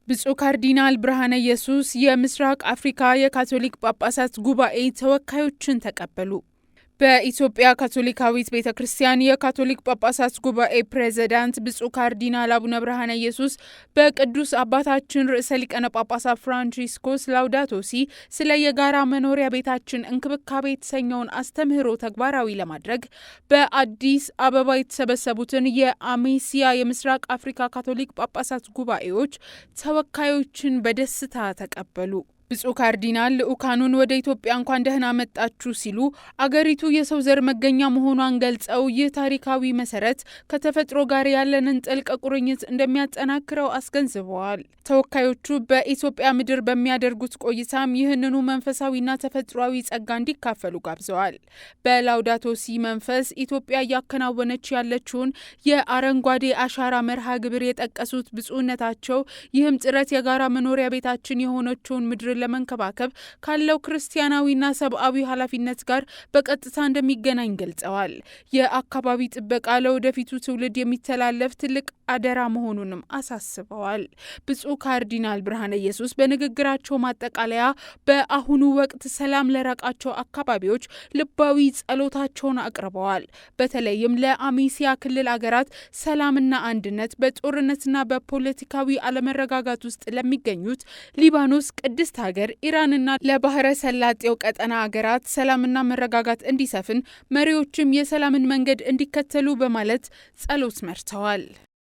ብፁዕ ካርዲናል ብርሃነ ኢየሱስ የምስራቅ አፍሪካ የካቶሊክ ጳጳሳት ጉባኤ ተወካዮችን ተቀበሉ። በኢትዮጵያ ካቶሊካዊት ቤተ ክርስቲያን የካቶሊክ ጳጳሳት ጉባኤ ፕሬዝዳንት ብፁዕ ካርዲናል አቡነ ብርሃነ ኢየሱስ በቅዱስ አባታችን ርዕሰ ሊቃነ ጳጳሳት ፍራንቺስኮስ ላውዳቶ ሲ ስለ የጋራ መኖሪያ ቤታችን እንክብካቤ የተሰኘውን አስተምህሮ ተግባራዊ ለማድረግ በአዲስ አበባ የተሰበሰቡትን የአሜሲያ የምስራቅ አፍሪካ ካቶሊክ ጳጳሳት ጉባኤዎች ተወካዮችን በደስታ ተቀበሉ። ብፁዕ ካርዲናል ልዑካኑን ወደ ኢትዮጵያ እንኳን ደህና መጣችሁ ሲሉ አገሪቱ የሰው ዘር መገኛ መሆኗን ገልጸው ይህ ታሪካዊ መሰረት ከተፈጥሮ ጋር ያለንን ጥልቅ ቁርኝት እንደሚያጠናክረው አስገንዝበዋል። ተወካዮቹ በኢትዮጵያ ምድር በሚያደርጉት ቆይታም ይህንኑ መንፈሳዊና ተፈጥሯዊ ጸጋ እንዲካፈሉ ጋብዘዋል። በላውዳቶ ሲ መንፈስ ኢትዮጵያ እያከናወነች ያለችውን የአረንጓዴ አሻራ መርሃ ግብር የጠቀሱት ብፁዕነታቸው ይህም ጥረት የጋራ መኖሪያ ቤታችን የሆነችውን ምድር ለመንከባከብ ካለው ክርስቲያናዊና ሰብአዊ ኃላፊነት ጋር በቀጥታ እንደሚገናኝ ገልጸዋል። የአካባቢ ጥበቃ ለወደፊቱ ትውልድ የሚተላለፍ ትልቅ አደራ መሆኑንም አሳስበዋል። ብፁዕ ካርዲናል ብርሃነ ኢየሱስ በንግግራቸው ማጠቃለያ በአሁኑ ወቅት ሰላም ለራቃቸው አካባቢዎች ልባዊ ጸሎታቸውን አቅርበዋል። በተለይም ለአሜሲያ ክልል አገራት ሰላምና አንድነት፣ በጦርነትና በፖለቲካዊ አለመረጋጋት ውስጥ ለሚገኙት ሊባኖስ፣ ቅድስት ሀገር ኢራንና ለባህረ ሰላጤው ቀጠና ሀገራት ሰላምና መረጋጋት እንዲሰፍን መሪዎችም የሰላምን መንገድ እንዲከተሉ በማለት ጸሎት መርተዋል።